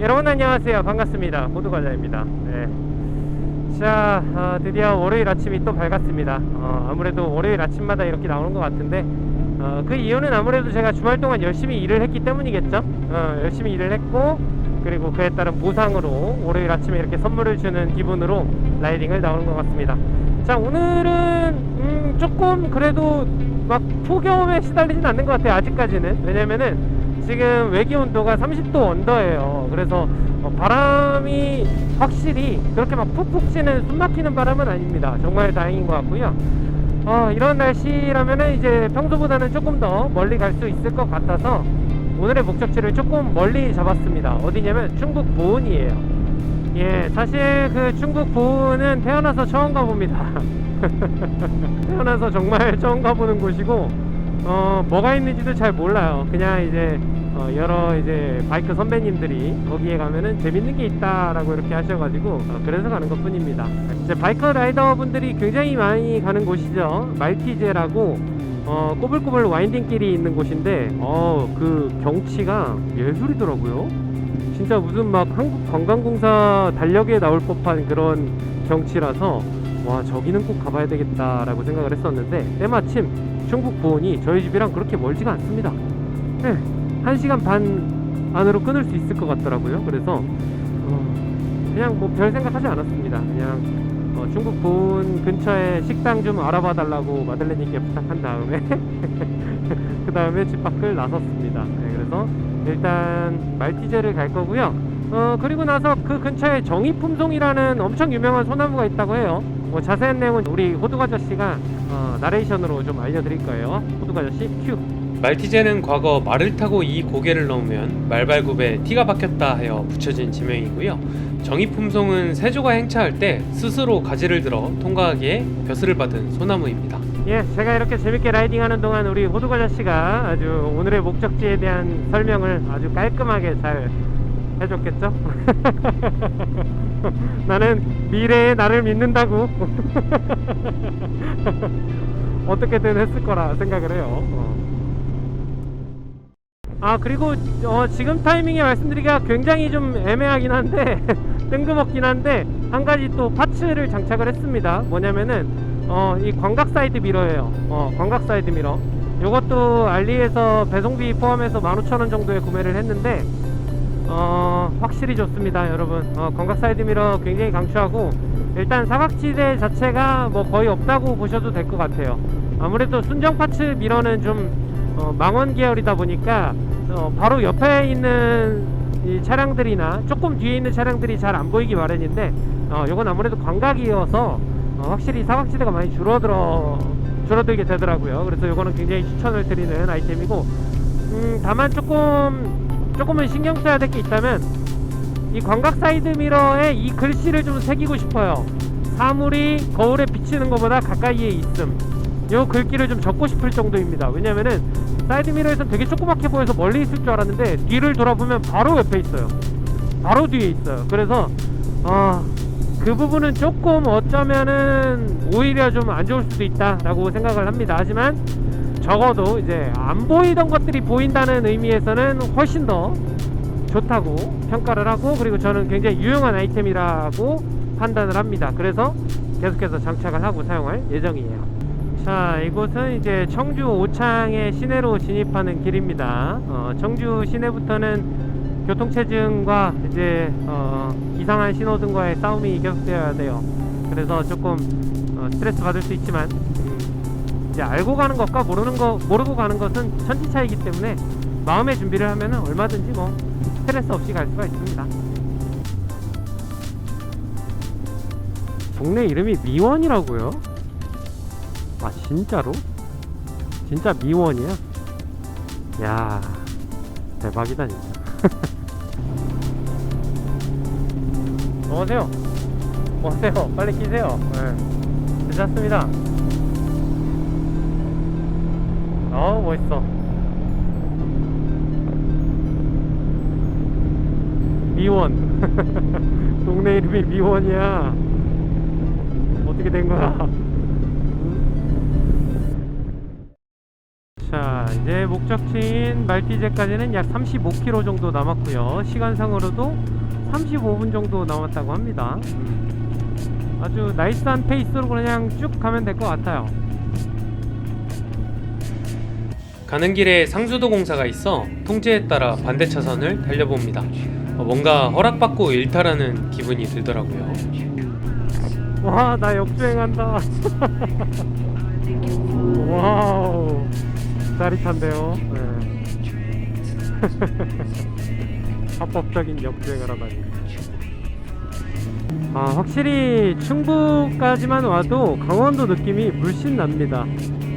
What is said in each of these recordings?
여러분 안녕하세요. 반갑습니다. 호두과자입니다. 네. 자, 드디어 월요일 아침이 또 밝았습니다. 아무래도 월요일 아침마다 이렇게 나오는 것 같은데 그 이유는 아무래도 제가 주말 동안 열심히 일을 했기 때문이겠죠. 열심히 일을 했고, 그리고 그에 따른 보상으로 월요일 아침에 이렇게 선물을 주는 기분으로 라이딩을 나오는 것 같습니다. 자, 오늘은 조금 그래도 막 폭염에 시달리진 않는 것 같아요. 아직까지는. 왜냐면은 지금 외기 온도가 30도 언더예요. 그래서 바람이 확실히 그렇게 막 푹푹 찌는 숨막히는 바람은 아닙니다. 정말 다행인 것 같고요. 이런 날씨라면은 이제 평소보다는 조금 더 멀리 갈 수 있을 것 같아서 오늘의 목적지를 조금 멀리 잡았습니다. 어디냐면 충북 보은이에요. 예, 사실 그 충북 보은은 태어나서 처음 가봅니다. 태어나서 정말 처음 가보는 곳이고, 뭐가 있는지도 잘 몰라요. 그냥 이제 여러 이제 바이크 선배님들이 거기에 가면은 재밌는 게 있다라고 이렇게 하셔가지고 그래서 가는 것 뿐입니다. 이제 바이크 라이더 분들이 굉장히 많이 가는 곳이죠. 말티제라고 꼬불꼬불 와인딩길이 있는 곳인데 그 경치가 예술이더라고요. 진짜 무슨 막 한국관광공사 달력에 나올 법한 그런 경치라서 와, 저기는 꼭 가봐야 되겠다라고 생각을 했었는데 때마침 충북 보은이 저희 집이랑 그렇게 멀지가 않습니다. 네, 1시간 반 안으로 끊을 수 있을 것 같더라고요. 그래서 그냥 뭐 별 생각하지 않았습니다. 그냥 충북 보은 근처에 식당 좀 알아봐 달라고 마들렌님께 부탁한 다음에 그 다음에 집 밖을 나섰습니다. 네, 그래서 일단 말티제를 갈 거고요. 그리고 나서 그 근처에 정의품송이라는 엄청 유명한 소나무가 있다고 해요. 뭐 자세한 내용은 우리 호두과자씨가 나레이션으로 좀 알려드릴 거예요. 호두과자씨 큐. 말티제는 과거 말을 타고 이 고개를 넘으면 말발굽에 티가 박혔다 하여 붙여진 지명이고요. 정의품송은 세조가 행차할 때 스스로 가지를 들어 통과하기에 벼슬을 받은 소나무입니다. 예, 제가 이렇게 재밌게 라이딩하는 동안 우리 호두과자씨가 아주 오늘의 목적지에 대한 설명을 아주 깔끔하게 잘 해줬겠죠? 나는 미래에 나를 믿는다고. 어떻게든 했을 거라 생각을 해요. 그리고 지금 타이밍에 말씀드리기가 굉장히 좀 애매하긴 한데 뜬금없긴 한데 한 가지 또 파츠를 장착을 했습니다. 뭐냐면은 이 광각 사이드 미러예요. 광각 사이드 미러. 요것도 알리에서 배송비 포함해서 15,000원 정도에 구매를 했는데 확실히 좋습니다, 여러분. 광각 사이드 미러 굉장히 강추하고, 일단 사각지대 자체가 뭐 거의 없다고 보셔도 될 것 같아요. 아무래도 순정 파츠 미러는 좀 망원 계열이다 보니까 바로 옆에 있는 이 차량들이나 조금 뒤에 있는 차량들이 잘 안 보이기 마련인데 요건 아무래도 광각이어서 확실히 사각지대가 많이 줄어들게 되더라고요. 그래서 요거는 굉장히 추천을 드리는 아이템이고, 다만 조금은 신경 써야 될 게 있다면 이 광각 사이드 미러에 이 글씨를 좀 새기고 싶어요. 사물이 거울에 비치는 것보다 가까이에 있음, 요 글귀를 좀 적고 싶을 정도입니다. 왜냐면은 사이드 미러에선 되게 조그맣게 보여서 멀리 있을 줄 알았는데 뒤를 돌아보면 바로 옆에 있어요. 바로 뒤에 있어요. 그래서 그 부분은 조금 어쩌면은 오히려 좀 안 좋을 수도 있다 라고 생각을 합니다. 하지만 적어도 이제 안 보이던 것들이 보인다는 의미에서는 훨씬 더 좋다고 평가를 하고, 그리고 저는 굉장히 유용한 아이템이라고 판단을 합니다. 그래서 계속해서 장착을 하고 사용할 예정이에요. 자, 이곳은 이제 청주 오창의 시내로 진입하는 길입니다. 청주 시내부터는 교통체증과 이제 이상한 신호등과의 싸움이 계속되어야 돼요. 그래서 조금 스트레스 받을 수 있지만 이제 알고 가는 것과 모르고 가는 것은 천지 차이기 때문에 마음의 준비를 하면은 얼마든지 뭐 스트레스 없이 갈 수가 있습니다. 동네 이름이 미원이라고요? 아, 진짜로? 진짜 미원이야? 야, 대박이다 진짜. 오세요. 오세요. 빨리 끼세요. 네. 괜찮습니다. 멋있어. 미원. 동네 이름이 미원이야. 어떻게 된 거야? 자, 이제 목적지인 말티제까지는 약 35km 정도 남았고요. 시간상으로도 35분 정도 남았다고 합니다. 아주 나이스한 페이스로 그냥 쭉 가면 될 것 같아요. 가는 길에 상수도 공사가 있어 통제에 따라 반대 차선을 달려봅니다. 뭔가 허락받고 일탈하는 기분이 들더라고요. 와, 나 역주행한다. 와우, 짜릿한데요. 네. 합법적인 역주행을 하다니. 확실히 충북까지만 와도 강원도 느낌이 물씬 납니다.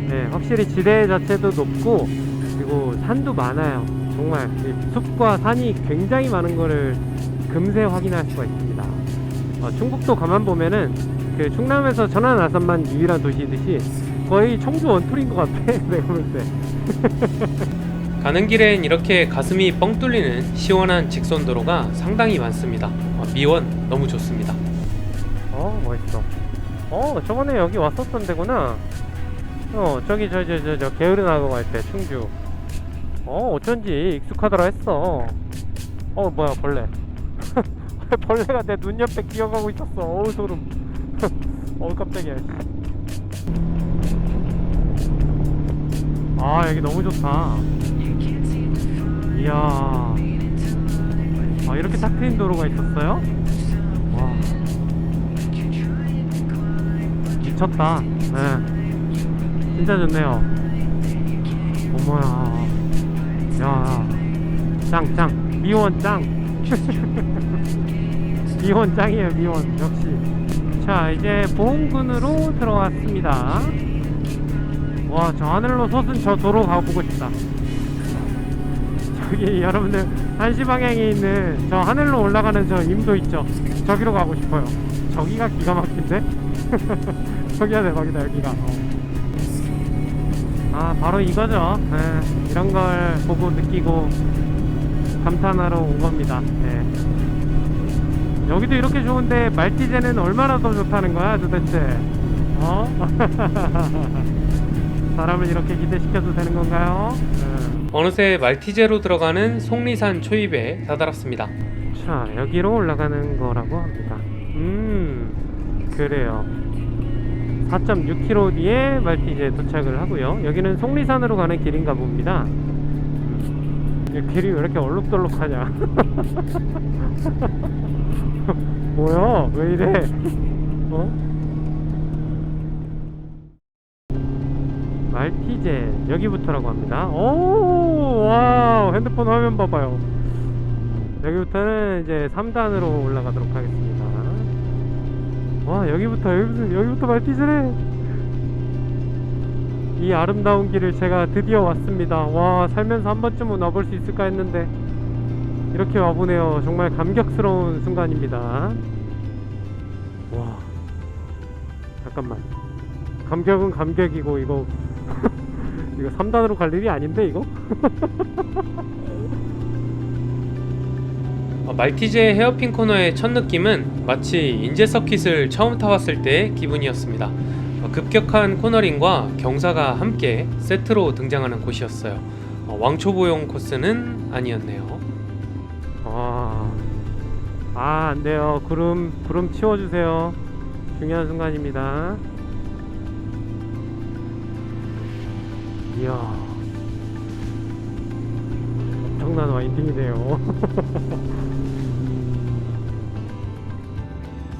네, 확실히 지대 자체도 높고 그리고 산도 많아요. 정말 이 숲과 산이 굉장히 많은 거를 금세 확인할 수가 있습니다. 충북도 가만 보면은 그 충남에서 전안 아산만 유일한 도시이듯이 거의 청주 원툴인 것 같아. 내가 볼 때. 가는 길엔 이렇게 가슴이 뻥 뚫리는 시원한 직선 도로가 상당히 많습니다. 미원 너무 좋습니다. 멋있어. 저번에 여기 왔었던 데구나. 저기 저 게으르나고 갈 때 충주. 어쩐지 익숙하더라 했어. 뭐야 벌레. 벌레가 내 눈 옆에 기어가고 있었어. 어우 소름. 깜짝이야. 여기 너무 좋다. 이야. 이렇게 딱 트인 도로가 있었어요? 와. 미쳤다. 네. 진짜 좋네요. 어머야. 야. 짱. 미원 짱. 미원 짱이에요, 미원. 역시. 자, 이제 보험군으로 들어왔습니다. 와, 저 하늘로 솟은 저 도로 가보고 싶다. 저기 여러분들 한시 방향에 있는 저 하늘로 올라가는 저 임도 있죠? 저기로 가고 싶어요. 저기가 기가 막힌데? 저기가 대박이다, 여기가. 바로 이거죠. 네, 이런 걸 보고 느끼고 감탄하러 온 겁니다. 네. 여기도 이렇게 좋은데 말티제는 얼마나 더 좋다는 거야 도대체? 사람을 이렇게 기대시켜도 되는 건가요? 어느새 말티제로 들어가는 속리산 초입에 다다랐습니다. 자, 여기로 올라가는 거라고 합니다. 그래요. 4.6km 뒤에 말티제에 도착을 하고요. 여기는 속리산으로 가는 길인가 봅니다. 길이 왜 이렇게 얼룩덜룩하냐? 뭐야? 왜 이래? 말티제 여기부터라고 합니다. 오, 와우, 핸드폰 화면 봐봐요. 여기부터는 이제 3단으로 올라가도록 하겠습니다. 와, 여기부터 말티제래. 이 아름다운 길을 제가 드디어 왔습니다. 와, 살면서 한 번쯤은 와볼 수 있을까 했는데 이렇게 와보네요. 정말 감격스러운 순간입니다. 와, 잠깐만. 감격은 감격이고 이거 이거 3단으로 갈 일이 아닌데 이거? 말티제 헤어핀 코너의 첫 느낌은 마치 인제 서킷을 처음 타봤을 때의 기분이었습니다. 급격한 코너링과 경사가 함께 세트로 등장하는 곳이었어요. 왕초보용 코스는 아니었네요. 안 돼요. 구름 치워주세요. 중요한 순간입니다. 이야, 엄청난 와인딩이네요.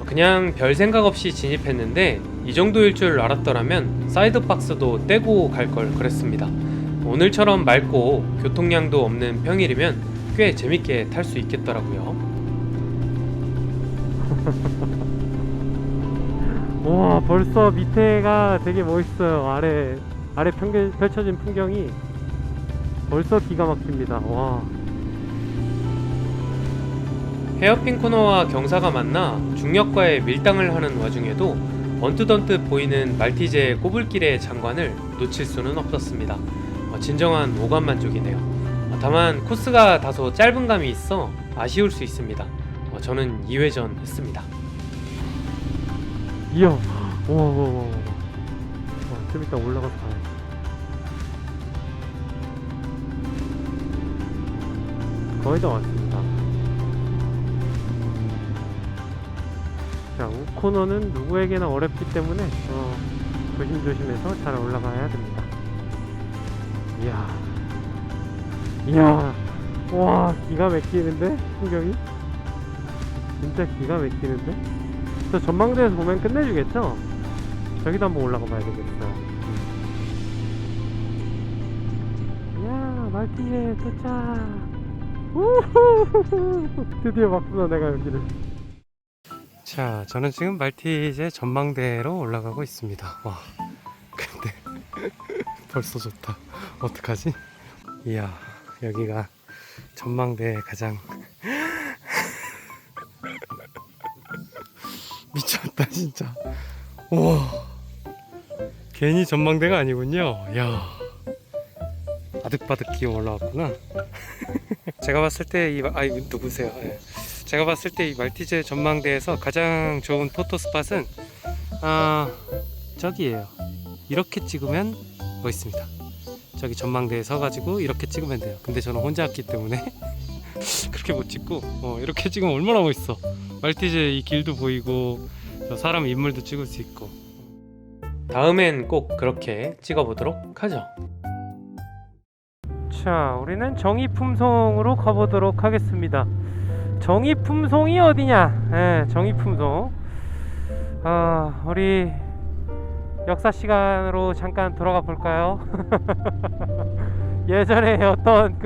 그냥 별 생각 없이 진입했는데 이 정도일 줄 알았더라면 사이드 박스도 떼고 갈 걸 그랬습니다. 오늘처럼 맑고 교통량도 없는 평일이면 꽤 재밌게 탈 수 있겠더라고요. 와, 벌써 밑에가 되게 멋있어요. 아래 펼쳐진 풍경이 벌써 기가 막힙니다. 와. 헤어핀 코너와 경사가 만나 중력과의 밀당을 하는 와중에도 언뜻언뜻 보이는 말티제의 꼬불길의 장관을 놓칠 수는 없었습니다. 진정한 오감 만족이네요. 다만 코스가 다소 짧은 감이 있어 아쉬울 수 있습니다. 저는 2회전 했습니다. 이야. 좀 이따 올라가서 가야지. 거의 다 왔습니다. 자, 우코너는 누구에게나 어렵기 때문에 조심조심해서 잘 올라가야 됩니다. 이야, 와, 기가 막히는데? 풍경이? 진짜 기가 막히는데? 저 전망대에서 보면 끝내주겠죠? 저기도 한번 올라가 봐야 되겠어요. 이야, 말티에 도착! 우후! 드디어 봤구나, 내가 여기를. 자, 저는 지금 말티제 전망대로 올라가고 있습니다. 와, 근데 벌써 좋다. 어떡하지? 이야, 여기가 전망대의 가장 미쳤다 진짜. 우와, 괜히 전망대가 아니군요. 야, 아득바득 기어 올라왔구나. 제가 봤을 때 이거 누구세요? 네. 제가 봤을 때 이 말티제 전망대에서 가장 좋은 포토 스팟은 저기예요. 이렇게 찍으면 멋있습니다. 저기 전망대에 서가지고 이렇게 찍으면 돼요. 근데 저는 혼자 왔기 때문에 그렇게 못 찍고 이렇게 찍으면 얼마나 멋있어. 말티제 이 길도 보이고 저 사람 인물도 찍을 수 있고. 다음엔 꼭 그렇게 찍어보도록 하죠. 자, 우리는 정의품성으로 가보도록 하겠습니다. 정의품성이 어디냐? 네, 정의품성. 우리 역사 시간으로 잠깐 돌아가 볼까요? 예전에 어떤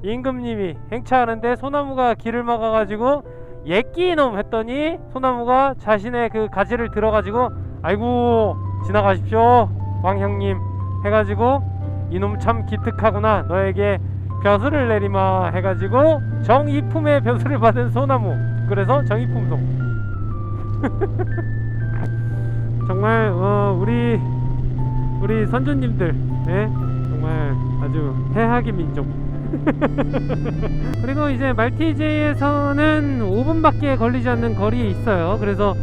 임금님이 행차하는데 소나무가 길을 막아가지고 예끼 이놈 했더니 소나무가 자신의 그 가지를 들어가지고 아이고 지나가십시오 왕형님 해가지고 이놈 참 기특하구나 너에게 벼슬을 내리마 해가지고 정의품의 벼슬을 받은 소나무. 그래서 정의품송. 정말 우리 선조님들 정말 아주 해학의 민족. 그리고 이제 말티제에서는 5분밖에 걸리지 않는 거리에 있어요. 그래서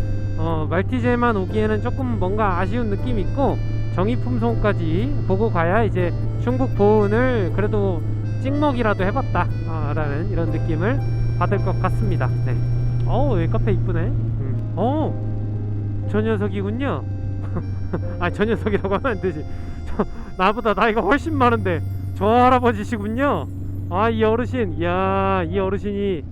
말티제만 오기에는 조금 뭔가 아쉬운 느낌이 있고 정의품성까지 보고 가야 이제 중국 보은을 그래도 찍먹이라도 해봤다 라는 이런 느낌을 받을 것 같습니다. 네. 여기 카페 이쁘네. 저 녀석이군요. 저 녀석이라고 하면 안 되지. 나보다 나이가 훨씬 많은데 저 할아버지시군요. 이 어르신, 이야, 이 어르신이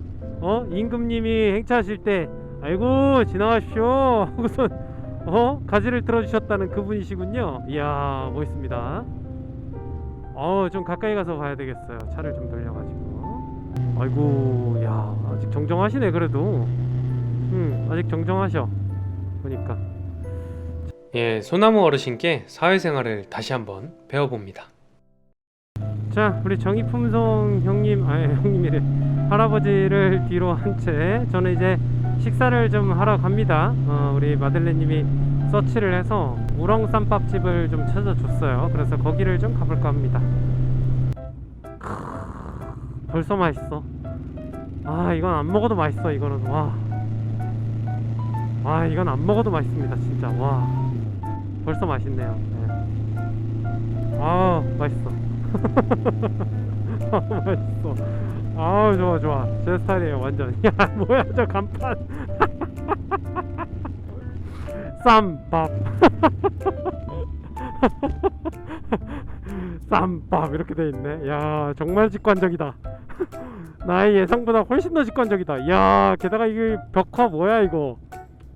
임금님이 행차하실 때 아이고 지나가십시오 하고선 가지를 들어주셨다는 그분이시군요. 이야, 멋있습니다. 좀 가까이 가서 봐야 되겠어요. 차를 좀 돌려가지고. 아이고, 야, 아직 정정하시네. 그래도 아직 정정하셔 보니까. 예, 소나무 어르신께 사회생활을 다시 한번 배워봅니다. 자, 우리 정의품성 형님, 형님이래, 할아버지를 뒤로 한 채 저는 이제 식사를 좀 하러 갑니다. 우리 마들렌님이 서치를 해서 우렁쌈밥집을 좀 찾아줬어요. 그래서 거기를 좀 가볼까 합니다. 벌써 맛있어. 이건 안 먹어도 맛있어. 이거는 이건 안 먹어도 맛있습니다. 진짜 벌써 맛있네요. 네. 맛있어. 맛있어. 좋아. 제 스타일이에요 완전. 야, 뭐야 저 간판. 쌈밥. 쌈밥 이렇게 돼 있네. 야, 정말 직관적이다. 나의 예상보다 훨씬 더 직관적이다. 야, 게다가 이게 벽화 뭐야 이거.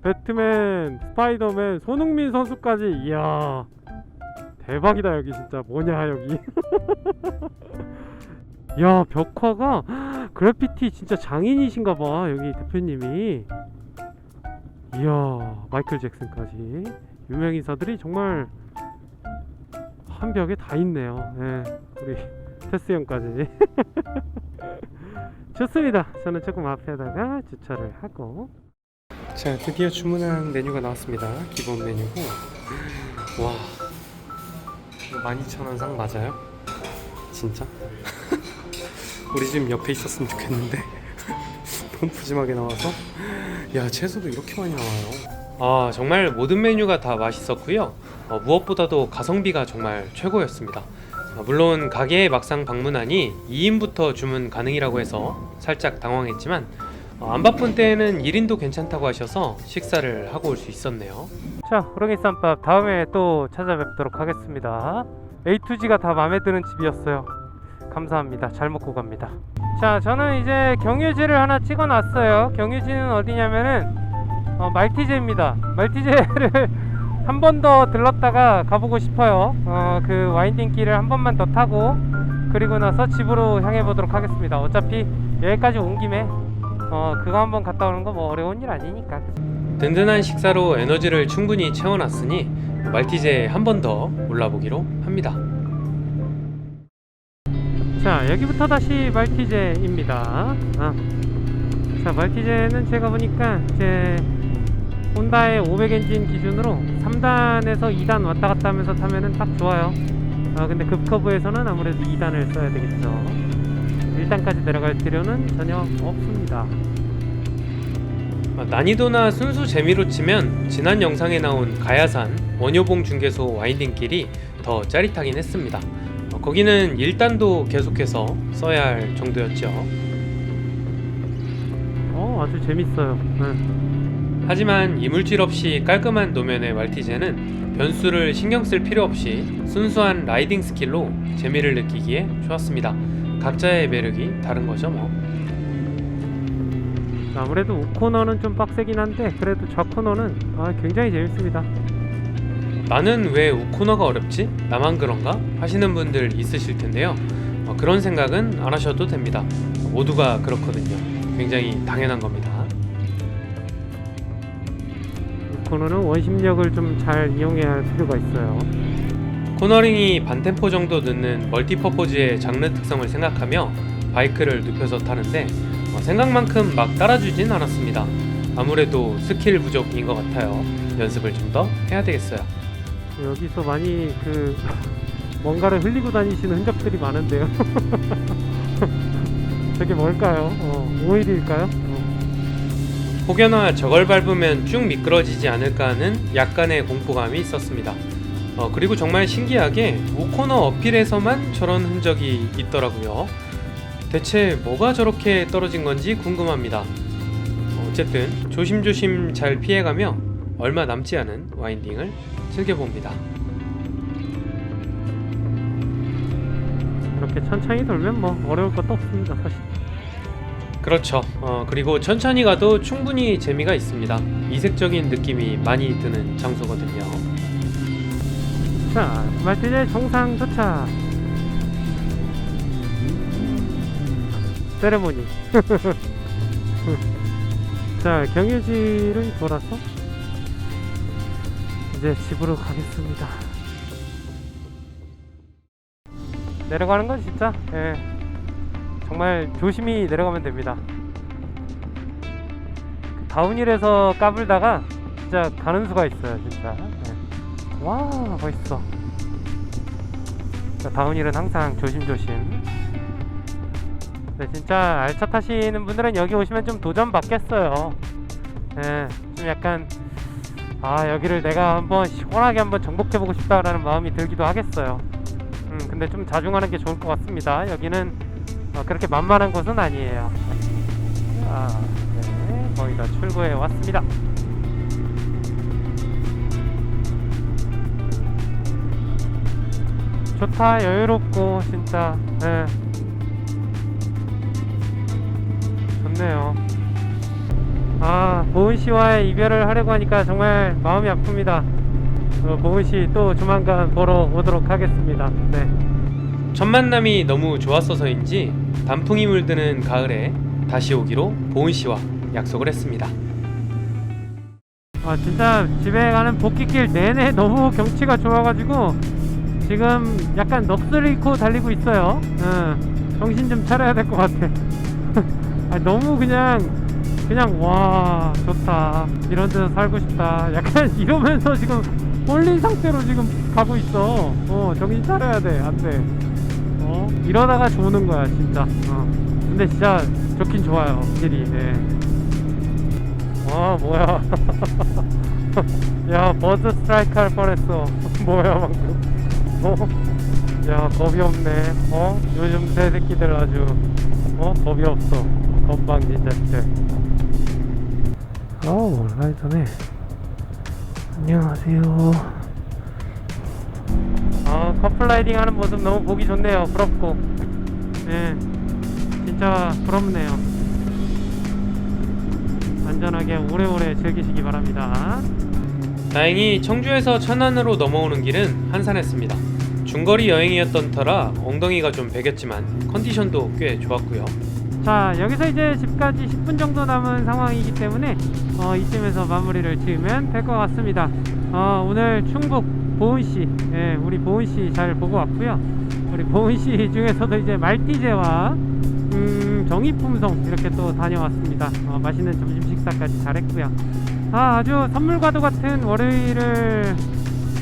배트맨, 스파이더맨, 손흥민 선수까지. 이야, 대박이다. 여기 진짜 뭐냐 여기. 야, 벽화가 그래피티 진짜 장인이신가봐 여기 대표님이. 이야, 마이클 잭슨까지 유명인사들이 정말 한 벽에 다 있네요. 네, 우리 테스 형까지. 좋습니다. 저는 조금 앞에다가 주차를 하고. 자, 드디어 주문한 메뉴가 나왔습니다. 기본 메뉴고. 와, 이거 12,000원 상 맞아요? 진짜? 우리 집 옆에 있었으면 좋겠는데. 너무 푸짐하게 나와서. 야, 채소도 이렇게 많이 나와요. 정말 모든 메뉴가 다 맛있었고요. 무엇보다도 가성비가 정말 최고였습니다. 물론 가게에 막상 방문하니 2인부터 주문 가능이라고 해서 살짝 당황했지만 안 바쁜 때에는 1인도 괜찮다고 하셔서 식사를 하고 올 수 있었네요. 자, 호롱이 쌈밥 다음에 또 찾아뵙도록 하겠습니다. A to G가 다 마음에 드는 집이었어요. 감사합니다. 잘 먹고 갑니다. 자, 저는 이제 경유지를 하나 찍어놨어요. 경유지는 어디냐면은 말티즈입니다. 말티즈를 한 번 더 들렀다가 가보고 싶어요. 그 와인딩 길을 한 번만 더 타고 그리고 나서 집으로 향해 보도록 하겠습니다. 어차피 여기까지 온 김에 그거 한번 갔다 오는 거 뭐 어려운 일 아니니까. 든든한 식사로 에너지를 충분히 채워놨으니 말티즈에 한 번 더 올라보기로 합니다. 자, 여기부터 다시 말티제입니다. 자, 말티제는 제가 보니까 이제 혼다의 500 엔진 기준으로 3단에서 2단 왔다 갔다 하면서 타면은 딱 좋아요. 근데 급커브에서는 아무래도 2단을 써야 되겠죠. 1단까지 내려갈 필요는 전혀 없습니다. 난이도나 순수 재미로 치면 지난 영상에 나온 가야산 원효봉 중개소 와인딩길이 더 짜릿하긴 했습니다. 거기는 1단도 계속해서 써야 할 정도였죠. 아주 재밌어요. 하지만 이물질 없이 깔끔한 노면의 말티제는 변수를 신경 쓸 필요 없이 순수한 라이딩 스킬로 재미를 느끼기에 좋았습니다. 각자의 매력이 다른 거죠 뭐. 아무래도 우코너는 좀 빡세긴 한데 그래도 좌코너는 굉장히 재밌습니다. 나는 왜 우코너가 어렵지? 나만 그런가? 하시는 분들 있으실 텐데요. 그런 생각은 안 하셔도 됩니다. 모두가 그렇거든요. 굉장히 당연한 겁니다. 우코너는 원심력을 좀 잘 이용해야 할 필요가 있어요. 코너링이 반템포 정도 늦는 멀티퍼포즈의 장르 특성을 생각하며 바이크를 눕혀서 타는데 생각만큼 막 따라주진 않았습니다. 아무래도 스킬 부족인 것 같아요. 연습을 좀 더 해야 되겠어요. 여기서 많이 뭔가를 흘리고 다니시는 흔적들이 많은데요. 저게 뭘까요? 오일일까요? 혹여나 저걸 밟으면 쭉 미끄러지지 않을까 하는 약간의 공포감이 있었습니다. 그리고 정말 신기하게 우코너 어필에서만 저런 흔적이 있더라고요. 대체 뭐가 저렇게 떨어진 건지 궁금합니다. 어쨌든 조심조심 잘 피해가며 얼마 남지 않은 와인딩을 즐겨봅니다. 이렇게 천천히 돌면 뭐 어려울 것도 없습니다, 사실. 그렇죠. 그리고 천천히 가도 충분히 재미가 있습니다. 이색적인 느낌이 많이 드는 장소거든요. 자, 말티제 정상 도착. 세레모니. 자, 경유지를 돌아서 이제 집으로 가겠습니다. 내려가는 건 진짜 정말 조심히 내려가면 됩니다. 다운힐에서 까불다가 진짜 가는 수가 있어요, 진짜. 와, 멋있어. 다운힐은 항상 조심조심. 네, 진짜 알차 타시는 분들은 여기 오시면 좀 도전 받겠어요. 좀 약간 여기를 내가 한번 시원하게 한번 정복해보고 싶다라는 마음이 들기도 하겠어요. 근데 좀 자중하는 게 좋을 것 같습니다. 여기는 그렇게 만만한 곳은 아니에요. 네, 거의 다 출구에 왔습니다. 좋다, 여유롭고 진짜 좋네요. 보은씨와의 이별을 하려고 하니까 정말 마음이 아픕니다. 보은씨 또 조만간 보러 오도록 하겠습니다. 네. 첫 만남이 너무 좋았어서인지 단풍이 물드는 가을에 다시 오기로 보은씨와 약속을 했습니다. 진짜 집에 가는 복귀길 내내 너무 경치가 좋아가지고 지금 약간 넋을 잃고 달리고 있어요. 정신 좀 차려야 될 것 같아. 너무 그냥 와, 좋다, 이런 데서 살고 싶다, 약간 이러면서 지금 홀린 상태로 지금 가고 있어. 정신 차려야 돼. 안 돼. 이러다가 조는 거야 진짜. 근데 진짜 좋긴 좋아요, 길이. 와, 뭐야. 야, 버드 스트라이크 할 뻔했어. 뭐야 방금. 야, 겁이 없네. 요즘 새 새끼들 아주 겁이 없어. 건방 진자들. 라이터네. 안녕하세요. 커플 라이딩 하는 모습 너무 보기 좋네요. 부럽고. 네, 진짜 부럽네요. 안전하게 오래오래 즐기시기 바랍니다. 다행히 청주에서 천안으로 넘어오는 길은 한산했습니다. 중거리 여행이었던 터라 엉덩이가 좀 베겼지만 컨디션도 꽤 좋았고요. 자, 여기서 이제 집까지 10분 정도 남은 상황이기 때문에 이쯤에서 마무리를 지으면 될 것 같습니다. 오늘 충북 보은시, 우리 보은시 잘 보고 왔고요. 우리 보은시 중에서도 이제 말띠제와 정의품성 이렇게 또 다녀왔습니다. 맛있는 점심 식사까지 잘했고요. 아주 선물과도 같은 월요일을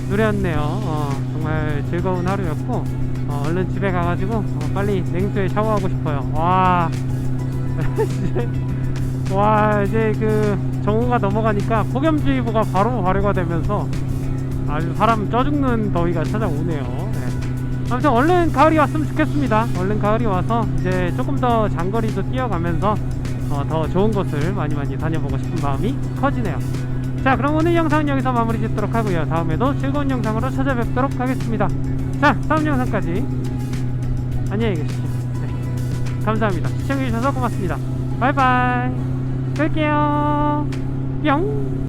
누렸네요. 정말 즐거운 하루였고, 얼른 집에 가가지고 빨리 냉수에 샤워하고 싶어요. 와 이제 그 정오가 넘어가니까 폭염주의보가 바로 발효가 되면서 아주 사람 쪄죽는 더위가 찾아오네요. 아무튼 얼른 가을이 왔으면 좋겠습니다. 얼른 가을이 와서 이제 조금 더 장거리도 뛰어가면서 더 좋은 곳을 많이 다녀보고 싶은 마음이 커지네요. 자, 그럼 오늘 영상은 여기서 마무리 짓도록 하고요. 다음에도 즐거운 영상으로 찾아뵙도록 하겠습니다. 자, 다음 영상까지 안녕히 계십시오. 감사합니다. 시청해주셔서 고맙습니다. 바이바이. 끌게요. 뿅.